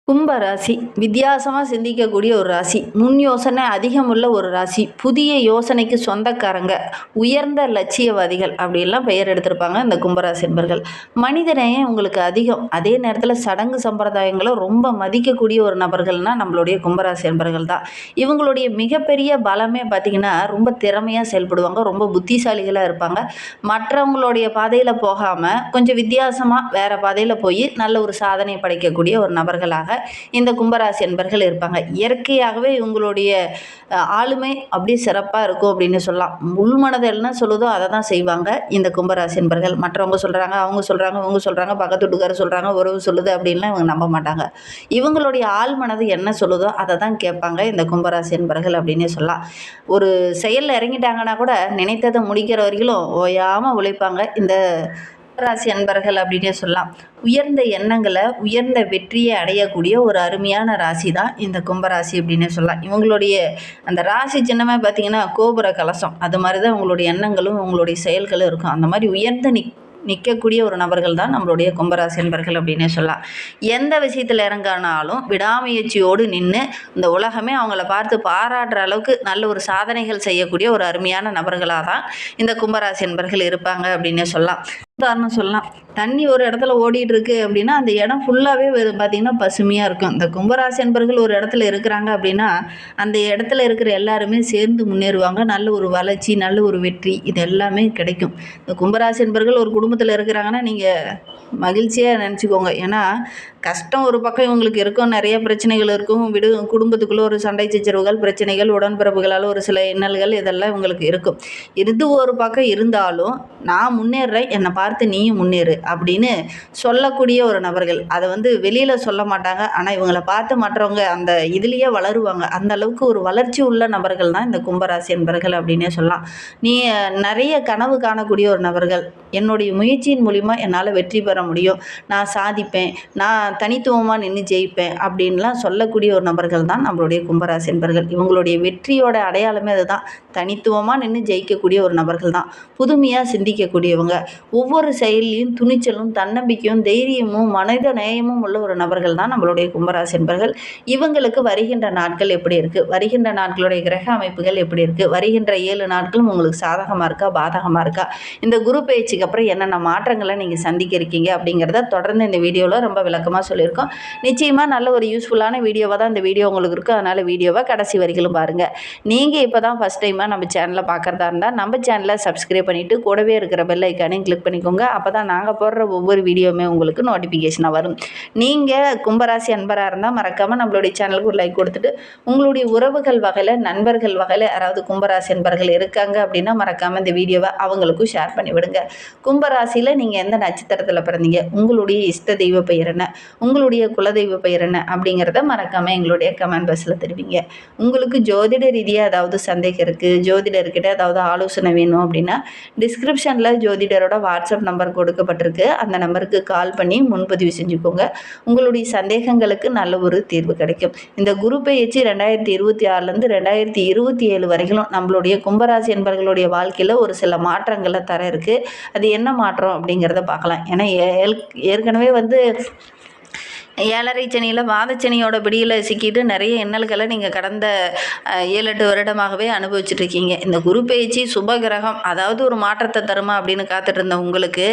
கும்ப ராசி வித்தியாசமாக சிந்திக்கக்கூடிய ஒரு ராசி. முன் யோசனை அதிகமுள்ள ஒரு ராசி. புதிய யோசனைக்கு சொந்தக்காரங்க, உயர்ந்த லட்சியவாதிகள் அப்படிலாம் பெயர் எடுத்திருப்பாங்க இந்த கும்பராசி என்பர்கள். மனிதநேயம் உங்களுக்கு அதிகம். அதே நேரத்தில் சடங்கு சம்பிரதாயங்களை ரொம்ப மதிக்கக்கூடிய ஒரு நபர்கள்னால் நம்மளுடைய கும்பராசி என்பர்கள் தான். இவங்களுடைய மிகப்பெரிய பலமே பார்த்திங்கன்னா ரொம்ப திறமையாக செயல்படுவாங்க, ரொம்ப புத்திசாலிகளாக இருப்பாங்க. மற்றவங்களுடைய பாதையில் போகாமல் கொஞ்சம் வித்தியாசமாக வேறு பாதையில் போய் நல்ல ஒரு சாதனை படைக்கக்கூடிய ஒரு நபர்களாக இந்த கும்பராசி என்பர்கள் இருப்பாங்க. இயற்கையாகவே இவங்களுடைய ஆளுமை அப்படியே சிறப்பாக இருக்கும் அப்படின்னு சொல்லலாம். உள்மனது என்ன சொல்லுதோ அதை தான் செய்வாங்க இந்த கும்பராசி என்பர்கள். மற்றவங்க சொல்கிறாங்க, அவங்க சொல்கிறாங்க, இவங்க சொல்கிறாங்க, பக்கத்து வீட்டுக்காரர் சொல்கிறாங்க, உறவு சொல்லுது அப்படின்லாம் இவங்க நம்ப மாட்டாங்க. இவங்களுடைய ஆழ்மனது என்ன சொல்லுதோ அதை தான் கேட்பாங்க இந்த கும்பராசி என்பர்கள் அப்படின்னே சொல்லலாம். ஒரு செயலில் இறங்கிட்டாங்கன்னா கூட நினைத்ததை முடிக்கிற வரைக்கும் ஓயாமல் உழைப்பாங்க இந்த ராசி அன்பர்கள் அப்படின்னே சொல்லலாம். உயர்ந்த எண்ணங்களை, உயர்ந்த வெற்றியை அடையக்கூடிய ஒரு அருமையான ராசி தான் இந்த கும்பராசி அப்படின்னே சொல்லலாம். இவங்களுடைய அந்த ராசி சின்னமே பார்த்திங்கன்னா கோபுர கலசம், அது மாதிரி தான் உங்களுடைய எண்ணங்களும் உங்களுடைய செயல்களும் இருக்கும். அந்த மாதிரி உயர்ந்த நிற்கக்கூடிய ஒரு நபர்கள் தான் நம்மளுடைய கும்பராசி என்பர்கள் அப்படின்னே சொல்லலாம். எந்த விஷயத்தில் இறங்கினாலும் விடாமுயற்சியோடு நின்று இந்த உலகமே அவங்கள பார்த்து பாராட்டுற அளவுக்கு நல்ல ஒரு சாதனைகள் செய்யக்கூடிய ஒரு அருமையான நபர்களாக தான் இந்த கும்பராசி என்பர்கள் இருப்பாங்க அப்படின்னே சொல்லலாம். உதாரணம் சொல்லலாம், தண்ணி ஒரு இடத்துல ஓடிட்டு இருக்கு அப்படின்னா அந்த இடம் ஃபுல்லாகவே பார்த்திங்கன்னா பசுமையாக இருக்கும். இந்த கும்பராசி என்பர்கள் ஒரு இடத்துல இருக்கிறாங்க அப்படின்னா அந்த இடத்துல இருக்கிற எல்லாருமே சேர்ந்து முன்னேறுவாங்க. நல்ல ஒரு வளர்ச்சி, நல்ல ஒரு வெற்றி, இது எல்லாமே கிடைக்கும். இந்த கும்பராசி என்பர்கள் ஒரு குடும்பத்தில் இருக்கிறாங்கன்னா நீங்கள் மகிழ்ச்சியாக நினச்சிக்கோங்க. ஏன்னா கஷ்டம் ஒரு பக்கம் இவங்களுக்கு இருக்கும், நிறைய பிரச்சனைகள் இருக்கும், குடும்பத்துக்குள்ளே ஒரு சண்டை சச்சரவுகள், பிரச்சனைகள், உடன்பிறப்புகளால் ஒரு சில இன்னல்கள், இதெல்லாம் இவங்களுக்கு இருக்கும். இது ஒரு பக்கம் இருந்தாலும் நான் முன்னேறுறேன், என்னை பார்த்து நீயும் முன்னேறு அப்படின்னு சொல்லக்கூடிய ஒரு நபர்கள். அதை வெளியில் சொல்ல மாட்டாங்க, ஆனால் இவங்களை பார்த்து மற்றவங்க அந்த இதுலேயே வளருவாங்க. அந்த அளவுக்கு ஒரு வளர்ச்சி உள்ள நபர்கள் தான் இந்த கும்பராசி என்பர்கள் அப்படின்னே சொல்லலாம். நீ நிறைய கனவு காணக்கூடிய ஒரு நபர்கள். என்னுடைய முயற்சியின் மூலிமா என்னால் வெற்றி பெற முடியும், நான் சாதிப்பேன், நான் தனித்துவமாக நின்று ஜெயிப்பேன் அப்படின்லாம் சொல்லக்கூடிய ஒரு நபர்கள் தான் நம்மளுடைய கும்பராசி என்பர்கள். இவங்களுடைய வெற்றியோட அடையாளமே அதுதான், தனித்துவமாக நின்று ஜெயிக்கக்கூடிய ஒரு நபர்கள் தான். புதுமையாக சிந்திக்கக்கூடியவங்க, ஒவ்வொரு செயலையும் துணிச்சலும், தன்னம்பிக்கையும், தைரியமும், மனித நேயமும் உள்ள ஒரு நபர்கள் தான் நம்மளுடைய கும்பராசி என்பர்கள். இவங்களுக்கு வருகின்ற நாட்கள் எப்படி இருக்குது, வருகின்ற நாட்களுடைய கிரக அமைப்புகள் எப்படி இருக்குது, வருகின்ற 7 நாட்களும் உங்களுக்கு சாதகமாக இருக்கா, பாதகமாக இருக்கா, இந்த குரு பயிற்சிக்கு அப்புறம் என்னென்ன மாற்றங்களை நீங்கள் சந்திக்க இருக்கீங்க அப்படிங்கிறத தொடர்ந்து இந்த வீடியோவில் ரொம்ப விளக்கமாக சொல்லியிருக்கோம். நிச்சயமாக நல்ல ஒரு யூஸ்ஃபுல்லான வீடியோவாக தான் இந்த வீடியோ உங்களுக்கு இருக்குது. அதனால் வீடியோவை கடைசி வரைக்கும் பாருங்கள். நீங்கள் இப்போ தான் ஃபஸ்ட் டைமாக நம்ம சேனலை பார்க்குறதா இருந்தால் நம்ம சேனலை சப்ஸ்கிரைப் பண்ணிவிட்டு கூடவே இருக்கிற பெல் ஐக்கானையும் கிளிக் பண்ணிக்கோங்க. அப்போ தான் நாங்கள் போடுற ஒவ்வொரு வீடியோவுமே உங்களுக்கு நோட்டிஃபிகேஷனாக வரும். நீங்கள் கும்பராசி அன்பராக இருந்தால் மறக்காமல் நம்மளுடைய சேனலுக்கு ஒரு லைக் கொடுத்துட்டு உங்களுடைய உறவுகள் வகையில், நண்பர்கள் வகையில் யாராவது கும்பராசி அன்பர்கள் இருக்காங்க அப்படின்னா மறக்காமல் இந்த வீடியோவை அவங்களுக்கும் ஷேர் பண்ணி விடுங்க. கும்பராசியில் நீங்கள் எந்த நட்சத்திரத்தில் பிறந்தீங்க, உங்களுடைய இஷ்ட தெய்வ பெயர் என்ன, உங்களுடைய குலதெய்வ பெயர் என்ன அப்படிங்கிறத மறக்காமல் எங்களுடைய கமெண்ட் பாக்ஸில் தெரிவிங்க. உங்களுக்கு ஜோதிட ரீதியாக ஏதாவது சந்தேகம் இருக்குது, ஜோதிடர்கிட்ட ஏதாவது ஆலோசனை வேணும் அப்படின்னா டிஸ்கிரிப்ஷனில் ஜோதிடரோட வாட்ஸ்அப் நம்பர் கொடுக்கப்பட்டிருக்கு. அந்த நம்பருக்கு கால் பண்ணி முன்பதிவு செஞ்சுக்கோங்க. உங்களுடைய சந்தேகங்களுக்கு நல்ல ஒரு தீர்வு கிடைக்கும். இந்த குரு பயிற்சி 2026லேருந்து 2027 வரைக்கும் நம்மளுடைய கும்பராசி என்பர்களுடைய வாழ்க்கையில் ஒரு சில மாற்றங்களை தர இருக்குது. அது என்ன மாற்றம் அப்படிங்கிறத பார்க்கலாம். ஏன்னா ஏற்கனவே 7.5 சனியில் வாதச்சனியோட பிடியில் சிக்கிட்டு நிறைய இன்னல்களை நீங்கள் கடந்த 7-8 வருடமாகவே அனுபவிச்சுட்ருக்கீங்க. இந்த குரு பயிற்சி சுப கிரகம், அதாவது ஒரு மாற்றத்தை தருமா அப்படின்னு காத்துட்டு இருந்த உங்களுக்கு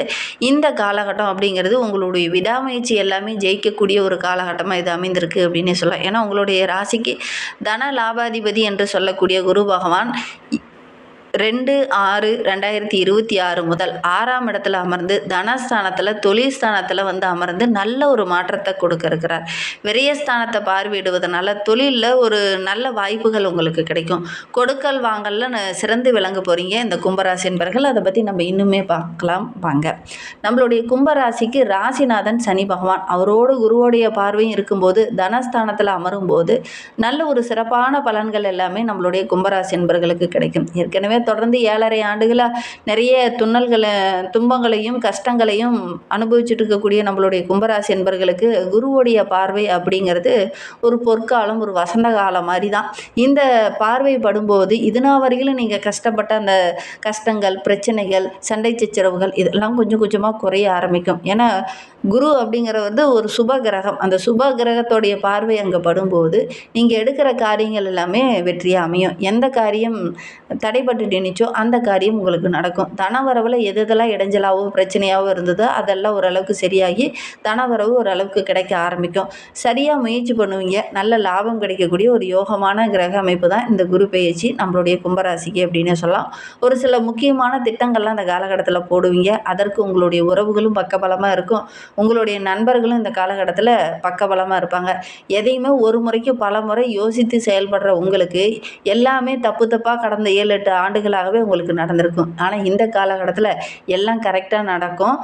இந்த காலகட்டம் அப்படிங்கிறது உங்களுடைய விடாமுயற்சி எல்லாமே ஜெயிக்கக்கூடிய ஒரு காலகட்டமாக இது அமைந்திருக்கு அப்படின்னே சொல்லலாம். ஏன்னா உங்களுடைய ராசிக்கு தன லாபாதிபதி என்று சொல்லக்கூடிய குரு பகவான் 2/6/2026 முதல் 6ஆம் இடத்துல அமர்ந்து தனஸ்தானத்தில், தொழில் ஸ்தானத்தில் அமர்ந்து நல்ல ஒரு மாற்றத்தை கொடுக்க இருக்கிறார். விரயஸ்தானத்தை பார்வையிடுவதனால தொழிலில் ஒரு நல்ல வாய்ப்புகள் உங்களுக்கு கிடைக்கும். கொடுக்கல் வாங்கலில் சிறந்து விளங்க போகிறீங்க இந்த கும்பராசி என்பர்கள். அதை பற்றி நம்ம இன்னுமே பார்க்கலாம் வாங்க. நம்மளுடைய கும்பராசிக்கு ராசிநாதன் சனி பகவான், அவரோடு குருவோடைய பார்வையும் இருக்கும்போது தனஸ்தானத்தில் அமரும் போது நல்ல ஒரு சிறப்பான பலன்கள் எல்லாமே நம்மளுடைய கும்பராசி என்பர்களுக்கு கிடைக்கும். ஏற்கனவே ஏற்கனவே தொடர்ந்து 7½ ஆண்டுகளாக நிறைய துன்பங்களையும் கஷ்டங்களையும் அனுபவிச்சுட்டு இருக்கக்கூடிய நம்மளுடைய கும்பராசி என்பர்களுக்கு குருவுடைய பார்வை அப்படிங்கிறது ஒரு பொற்காலம், ஒரு வசந்த காலம் மாதிரி தான். இந்த பார்வை படும்போது இதுநாள் வரையிலும் நீங்கள் கஷ்டப்பட்ட அந்த கஷ்டங்கள், பிரச்சனைகள், சண்டை சச்சரவுகள் இதெல்லாம் கொஞ்சம் கொஞ்சமாக குறைய ஆரம்பிக்கும். ஏன்னா குரு அப்படிங்கிறது ஒரு சுப கிரகம். அந்த சுப கிரகத்தோடைய பார்வை அங்கே படும்போது நீங்கள் எடுக்கிற காரியங்கள் எல்லாமே வெற்றியாக அமையும். எந்த காரியம் தடைப்பட்டு நின்றுச்சோ அந்த காரியம் உங்களுக்கு நடக்கும். தனவரவில் எதெல்லாம் இடைஞ்சலாவோ பிரச்சனையாவோ இருந்ததோ அதெல்லாம் ஓரளவுக்கு சரியாகி தனவரவு ஓரளவுக்கு கிடைக்க ஆரம்பிக்கும். சரியாக முயற்சி பண்ணுவீங்க, நல்ல லாபம் கிடைக்கக்கூடிய ஒரு யோகமான கிரக அமைப்பு தான் இந்த குரு பெயர்ச்சி நம்மளுடைய கும்பராசிக்கு அப்படின்னு சொல்லலாம். ஒரு சில முக்கியமான திட்டங்கள்லாம் அந்த காலகட்டத்தில் போடுவீங்க. அதற்கு உங்களுடைய உறவுகளும் பக்கபலமாக இருக்கும். உங்களுடைய நண்பர்களும் இந்த காலகட்டத்தில் பக்கபலமாக இருப்பாங்க. எதையுமே ஒரு முறைக்கு பல முறை யோசித்து செயல்படுற உங்களுக்கு எல்லாமே தப்பாக கடந்த 7-8 ஆண்டுகளாகவே உங்களுக்கு நடந்திருக்கும். ஆனால் இந்த காலகட்டத்தில் எல்லாம் கரெக்டாக நடக்கும்.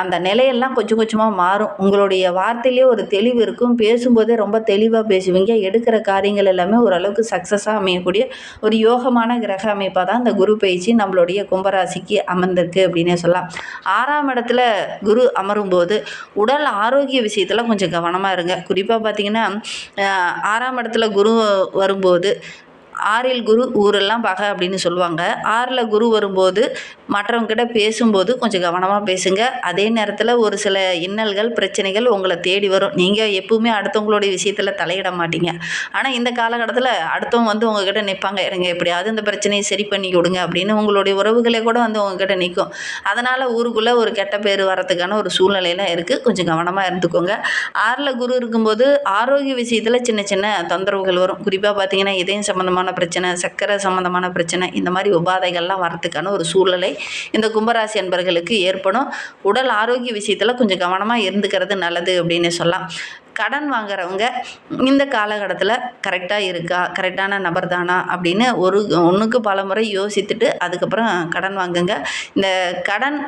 அந்த நிலையெல்லாம் கொஞ்சம் கொஞ்சமாக மாறும். உங்களுடைய வார்த்தையிலே ஒரு தெளிவு இருக்கும். பேசும்போதே ரொம்ப தெளிவாக பேசுவீங்க. எடுக்கிற காரியங்கள் எல்லாமே ஓரளவுக்கு சக்ஸஸாக அமையக்கூடிய ஒரு யோகமான கிரக அமைப்பாக தான் இந்த குரு பயிற்சி நம்மளுடைய கும்பராசிக்கு அமர்ந்திருக்கு அப்படின்னே சொல்லலாம். 6ஆம் இடத்துல குரு அமரும்போது உடல் ஆரோக்கிய விஷயத்தில் கொஞ்சம் கவனமாக இருங்க. குறிப்பாக பார்த்தீங்கன்னா 6ஆம் இடத்துல குரு வரும்போது 6ல் குரு ஊரெல்லாம் பகை அப்படின்னு சொல்லுவாங்க. 6ல் குரு வரும்போது மற்றவங்ககிட்ட பேசும்போது கொஞ்சம் கவனமாக பேசுங்க. அதே நேரத்தில் ஒரு சில இன்னல்கள் பிரச்சனைகள் உங்களை தேடி வரும். நீங்கள் எப்பவுமே அடுத்தவங்களுடைய விஷயத்தில் தலையிட மாட்டீங்க. ஆனால் இந்த காலகட்டத்தில் அடுத்தவங்க வந்து உங்ககிட்ட நிற்பாங்க, இருங்க எப்படியாவது இந்த பிரச்சனையை சரி பண்ணி கொடுங்க அப்படின்னு உங்களுடைய உறவுகளே கூட வந்து உங்ககிட்ட நிற்கும். அதனால் ஊருக்குள்ளே ஒரு கெட்ட பேர் வரத்துக்கான ஒரு சூழ்நிலையெல்லாம் இருக்குது. கொஞ்சம் கவனமாக இருந்துக்கோங்க. 6ல் குரு இருக்கும்போது ஆரோக்கிய விஷயத்தில் சின்ன சின்ன தொந்தரவுகள் வரும். குறிப்பாக பார்த்தீங்கன்னா இதயம் சம்மந்தமான பிரச்சனை, சர்க்கரை சம்மந்தமான பிரச்சனை, இந்த மாதிரி உபாதைகள்லாம் வரத்துக்கான ஒரு சூழ்நிலை இந்த கும்பராசி அன்பர்களுக்கு ஏற்படும். உடல் ஆரோக்கிய விஷயத்தில் கொஞ்சம் கவனமாக இருந்துக்கிறது நல்லது அப்படின்னு சொல்லலாம். கடன் வாங்குறவங்க இந்த காலகட்டத்தில் கரெக்டாக இருக்கா, கரெக்டான நபர் தானா அப்படின்னு ஒன்றுக்கு பல முறை யோசித்துட்டு அதுக்கப்புறம் கடன் வாங்குங்க. இந்த கடன்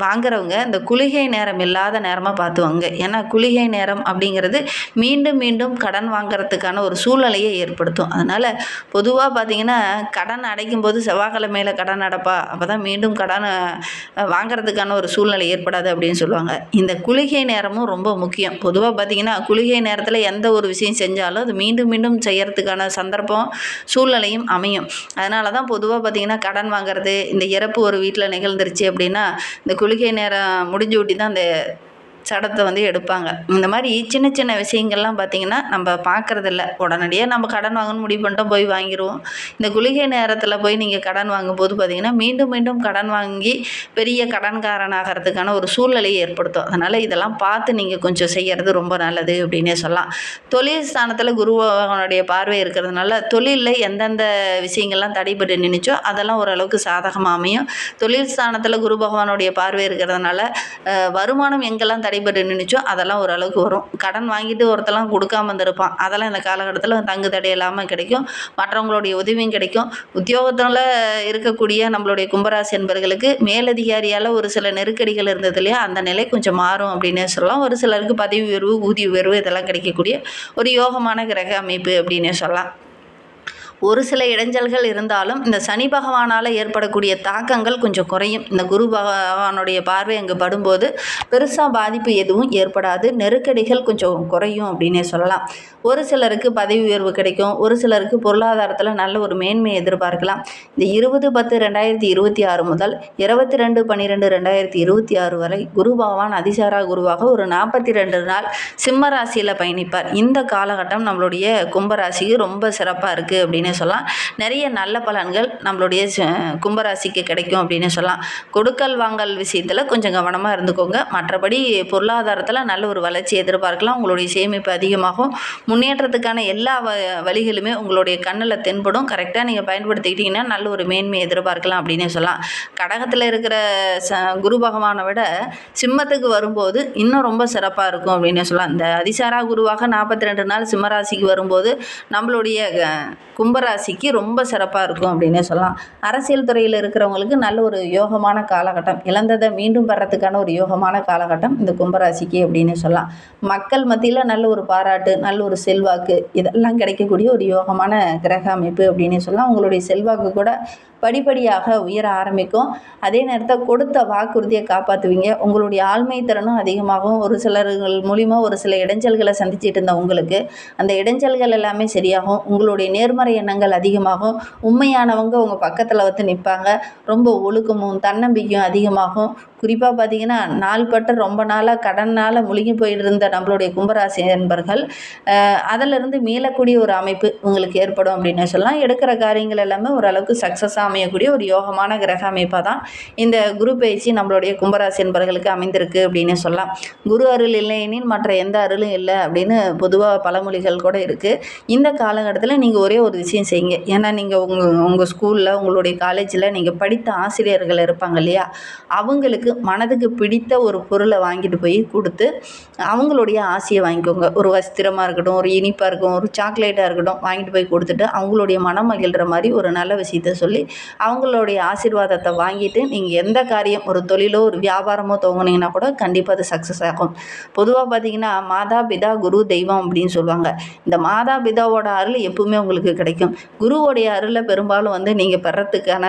வாங்குறவங்க இந்த குளிகை நேரம் இல்லாத நேரமாக பார்த்துவாங்க. ஏன்னா குளிகை நேரம் அப்படிங்கிறது மீண்டும் மீண்டும் கடன் வாங்குறதுக்கான ஒரு சூழ்நிலையை ஏற்படுத்தும். அதனால் பொதுவாக பார்த்திங்கன்னா கடன் அடைக்கும் போது செவ்வாய்க்கிழமையில் கடன் அடைப்பா, அப்போ தான் மீண்டும் கடன் வாங்குறதுக்கான ஒரு சூழ்நிலை ஏற்படாது அப்படின்னு சொல்லுவாங்க. இந்த குளிகை நேரமும் ரொம்ப முக்கியம். பொதுவாக பார்த்திங்கன்னா குளிகை நேரத்தில் எந்த ஒரு விஷயம் செஞ்சாலும் அது மீண்டும் மீண்டும் செய்கிறதுக்கான சந்தர்ப்பம் சூழ்நிலையும் அமையும். அதனால தான் பொதுவாக பார்த்திங்கன்னா கடன் வாங்குறது, இந்த இறப்பு ஒரு வீட்டில் நிகழ்ந்துருச்சு அப்படின்னா இந்த குளிகை நேரம் முடிஞ்சு விட்டி தான் அந்த சடத்தை வந்து எடுப்பாங்க. இந்த மாதிரி சின்ன சின்ன விஷயங்கள்லாம் பார்த்திங்கன்னா நம்ம பார்க்குறதில்ல. உடனடியாக நம்ம கடன் வாங்கணும்னு முடிவு பண்ணிட்டோம், போய் வாங்கிடுவோம். இந்த குளிகை நேரத்தில் போய் நீங்கள் கடன் வாங்கும்போது பார்த்திங்கன்னா மீண்டும் மீண்டும் கடன் வாங்கி பெரிய கடன்காரனாகிறதுக்கான ஒரு சூழ்நிலையை ஏற்படுத்தும். அதனால் இதெல்லாம் பார்த்து நீங்கள் கொஞ்சம் செய்கிறது ரொம்ப நல்லது அப்படின்னே சொல்லலாம். தொழில் ஸ்தானத்தில் குருவனுடைய பார்வை இருக்கிறதுனால தொழிலில் எந்தெந்த விஷயங்கள்லாம் தடைபட்டு நின்றுச்சோ அதெல்லாம் ஓரளவுக்கு சாதகமாக அமையும். தொழில் ஸ்தானத்தில் குரு பகவானுடைய பார்வை இருக்கிறதுனால வருமானம் எங்கெல்லாம் தடைபட்டு நின்றுச்சோ அதெல்லாம் ஓரளவுக்கு வரும். கடன் வாங்கிட்டு ஒருத்தெல்லாம் கொடுக்காம இருந்திருப்பான், அதெல்லாம் இந்த காலகட்டத்தில் தங்கு தடை இல்லாமல் கிடைக்கும். மற்றவங்களுடைய உதவியும் கிடைக்கும். உத்தியோகத்தில் இருக்கக்கூடிய நம்மளுடைய கும்பராசி என்பர்களுக்கு மேலதிகாரியால் ஒரு சில நெருக்கடிகள் இருந்தது இல்லையா, அந்த நிலை கொஞ்சம் மாறும் அப்படின்னே சொல்லலாம். ஒரு சிலருக்கு பதவி உயர்வு, ஊதிய உயர்வு இதெல்லாம் கிடைக்கக்கூடிய ஒரு யோகமான கிரக அமைப்பு அப்படின்னே சொல்லலாம். ஒரு சில இடைஞ்சல்கள் இருந்தாலும் இந்த சனி பகவானால் ஏற்படக்கூடிய தாக்கங்கள் கொஞ்சம் குறையும். இந்த குரு பகவானுடைய பார்வை அங்கே படும்போது பெருசாக பாதிப்பு எதுவும் ஏற்படாது. நெருக்கடிகள் கொஞ்சம் குறையும் அப்படின்னே சொல்லலாம். ஒரு சிலருக்கு பதவி உயர்வு கிடைக்கும். ஒரு சிலருக்கு பொருளாதாரத்தில் நல்ல ஒரு மேன்மையை எதிர்பார்க்கலாம். இந்த 20/10/2026 முதல் 22/12/2026 வரை குரு பகவான் அதிசாரா குருவாக ஒரு 42 நாள் சிம்ம ராசியில் பயணிப்பார். இந்த காலகட்டம் நம்மளுடைய கும்பராசிக்கு ரொம்ப சிறப்பாக இருக்குது அப்படின்னு சொல்லலாம். நிறைய நல்ல பலன்கள் நம்மளுடைய கும்பராசிக்கு கிடைக்கும் அப்படின்னு சொல்லலாம். கொடுக்கல் வாங்கல் விஷயத்தில் கொஞ்சம் கவனமாக இருந்துக்கோங்க. மற்றபடி பொருளாதாரத்தில் நல்ல ஒரு வளர்ச்சி எதிர்பார்க்கலாம். உங்களுடைய சேமிப்பு அதிகமாகும். முன்னேற்றத்துக்கான எல்லா வழிகளுமே உங்களுடைய கண்ணில் தென்படும். கரெக்டாக நீங்கள் பயன்படுத்திக்கிட்டிங்கன்னா நல்ல ஒரு மேன்மையை எதிர்பார்க்கலாம் அப்படின்னே சொல்லலாம். கடகத்தில் இருக்கிற குரு பகவானை விட சிம்மத்துக்கு வரும்போது இன்னும் ரொம்ப சிறப்பாக இருக்கும் அப்படின்னே சொல்லலாம். இந்த அதிசாரா குருவாக 42 நாள் சிம்மராசிக்கு வரும்போது நம்மளுடைய கும்பராசிக்கு ரொம்ப சிறப்பாக இருக்கும் அப்படின்னே சொல்லலாம். அரசியல் துறையில் இருக்கிறவங்களுக்கு நல்ல ஒரு யோகமான காலகட்டம், இழந்ததை மீண்டும் பெறத்துக்கான ஒரு யோகமான காலகட்டம் இந்த கும்பராசிக்கு அப்படின்னு சொல்லலாம். மக்கள் மத்தியில் நல்ல ஒரு பாராட்டு, நல்ல ஒரு செல்வாக்கு இதெல்லாம் கிடைக்கக்கூடிய ஒரு யோகமான கிரக அமைப்பு அப்படின்னு சொல்லலாம். உங்களுடைய செல்வாக்கு கூட படிப்படியாக உயர ஆரம்பிக்கும். அதே நேரத்தில் கொடுத்த வாக்குறுதியை காப்பாற்றுவீங்க. உங்களுடைய ஆழ்மை திறனும் அதிகமாகும். ஒரு சிலர்கள் மூலிமா ஒரு சில இடைஞ்சல்களை சந்திச்சிட்டு இருந்த உங்களுக்கு அந்த இடைஞ்சல்கள் எல்லாமே சரியாகும். உங்களுடைய நேர்மறை எண்ணங்கள் அதிகமாகும். உண்மையானவங்க உங்கள் பக்கத்தில் வந்து நிற்பாங்க. ரொம்ப ஒழுக்கமும் தன்னம்பிக்கையும் அதிகமாகும். குறிப்பாக பார்த்தீங்கன்னா நாள்பட்ட ரொம்ப நாளாக கடனால் முழுகி போயிட்டு இருந்த நம்மளுடைய கும்பராசி நண்பர்கள் அதிலிருந்து மீளக்கூடிய ஒரு அமைப்பு உங்களுக்கு ஏற்படும் அப்படின்னு சொல்லலாம். எடுக்கிற காரியங்கள் எல்லாமே ஓரளவுக்கு சக்ஸஸாக அமையக்கூடிய ஒரு யோகமான கிரக அமைப்பாக தான் இந்த குரு பயிற்சி நம்மளுடைய கும்பராசி நண்பர்களுக்கு அமைந்திருக்கு அப்படின்னு சொல்லலாம். குரு அருள் இல்லையெனில் மற்ற எந்த அருளும் இல்லை அப்படின்னு பொதுவாக பழமொழிகள் கூட இருக்குது. இந்த காலகட்டத்தில் நீங்கள் ஒரே ஒரு விஷயம் செய்யுங்க. ஏன்னா நீங்கள் உங்கள் ஸ்கூலில் உங்களுடைய காலேஜில் நீங்கள் படித்த ஆசிரியர்கள் இருப்பாங்க இல்லையா, அவங்களுக்கு மனதுக்கு பிடித்த ஒரு பொருளை வாங்கிட்டு போய் கொடுத்து அவங்களுடைய ஆசையை வாங்கிக்கோங்க. ஒரு வஸ்திரமாக இருக்கட்டும், ஒரு இனிப்பாக இருக்கும், ஒரு சாக்லேட்டாக இருக்கட்டும், வாங்கிட்டு போய் கொடுத்துட்டு அவங்களுடைய மனம் மகிழ்கிற மாதிரி ஒரு நல்ல விஷயத்த சொல்லி அவங்களுடைய ஆசீர்வாதத்தை வாங்கிட்டு நீங்கள் எந்த காரியம் ஒரு தொழிலோ ஒரு வியாபாரமோ துவங்குனீங்கன்னா கூட கண்டிப்பாக அது சக்ஸஸ் ஆகும். பொதுவாக பார்த்தீங்கன்னா மாதா பிதா குரு தெய்வம் அப்படின்னு சொல்லுவாங்க. இந்த மாதா பிதாவோட அருள் எப்பவுமே உங்களுக்கு கிடைக்கும். குருவோடைய அருளை பெரும்பாலும் வந்து நீங்கள் பெறத்துக்கான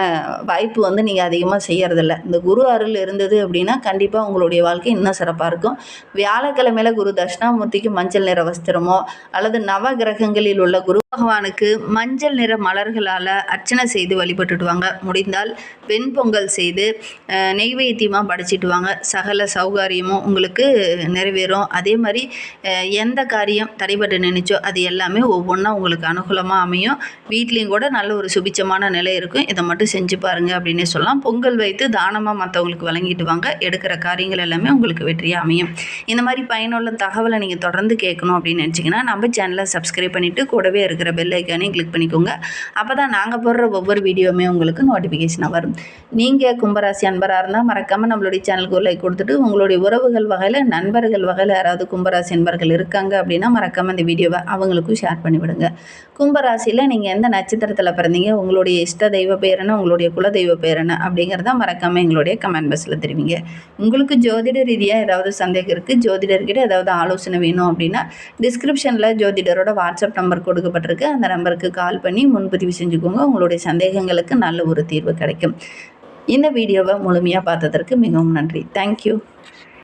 வாய்ப்பு வந்து நீங்கள் அதிகமாக செய்யறதில்ல. இந்த குரு அருள் இருந்தது அப்படின்னா கண்டிப்பாக உங்களுடைய வாழ்க்கை இன்னும் சிறப்பாக இருக்கும். வியாழக்கிழமையில குரு தட்சிணாமூர்த்திக்கு மஞ்சள் நிற வஸ்திரமோ அல்லது நவ கிரகங்களில் உள்ள குரு பகவானுக்கு மஞ்சள் நிற மலர்களால் அர்ச்சனை செய்து வழிபட்டுட்டு வாங்க. முடிந்தால் வெண்பொங்கல் செய்து நெய்வேத்தியமாக படைச்சிட்டு வாங்க. சகல சௌகாரியமும் உங்களுக்கு நிறைவேறும். அதே மாதிரி எந்த காரியம் தடைபட்டு நினைச்சோ அது எல்லாமே ஒவ்வொன்றா உங்களுக்கு அனுகூலமாக அமையும். வீட்லேயும் கூட நல்ல ஒரு சுபிச்சமான நிலை இருக்கும். இதை மட்டும் செஞ்சு பாருங்கள் அப்படின்னு சொல்லலாம். பொங்கல் வைத்து தானமாக மற்றவங்களுக்கு வழங்கிட்டு வாங்க. எடுக்கிற காரியங்கள் எல்லாமே உங்களுக்கு வெற்றியாக அமையும். இந்த மாதிரி பயனுள்ள தகவலை நீங்கள் தொடர்ந்து கேட்கணும் அப்படின்னு நினச்சிங்கன்னா நம்ம சேனலை சப்ஸ்கிரைப் பண்ணிவிட்டு கூடவே இருக்கிற பெல் ஐக்கானையும் கிளிக் பண்ணிக்கோங்க. அப்போ தான் நாங்கள் போடுற ஒவ்வொரு வீடியோவுமே உங்களுக்கு நோட்டிஃபிகேஷனாக வரும். நீங்கள் கும்பராசி அன்பராக இருந்தால் மறக்காமல் நம்மளுடைய சேனலுக்கு ஒரு லைக் கொடுத்துட்டு உங்களுடைய உறவுகள் வகையில் நண்பர்கள் வகையில் யாராவது கும்பராசி அன்பர்கள் இருக்காங்க அப்படின்னா மறக்காமல் இந்த வீடியோவை அவங்களுக்கும் ஷேர் பண்ணிவிடுங்க. கும்பராசியில் நீங்கள் எந்த நட்சத்திரத்தில் பிறந்தீங்க, உங்களுடைய இஷ்ட தெய்வ பேர் என்ன, உங்களுடைய குல தெய்வ பேர் என்ன அப்படிங்கிறத மறக்காமல் எங்களுடைய கமெண்ட் பாக்ஸில் தெரிவிங்க. உங்களுக்கு ஜோதிட ரீதியாக ஏதாவது சந்தேகம் இருக்குது, ஜோதிடர்கிட்ட ஏதாவது ஆலோசனை வேணும் அப்படின்னா டிஸ்கிரிப்ஷனில் ஜோதிடரோட வாட்ஸ்அப் நம்பர் கொடுக்கப்பட்டிருக்கு. அந்த நம்பருக்கு கால் பண்ணி முன்பதிவு செஞ்சுக்கோங்க. உங்களுடைய சந்தேகங்களுக்கு நல்ல ஒரு தீர்வு கிடைக்கும். இந்த வீடியோவை முழுமையாக பார்த்ததற்கு மிகவும் நன்றி. தேங்க்யூ.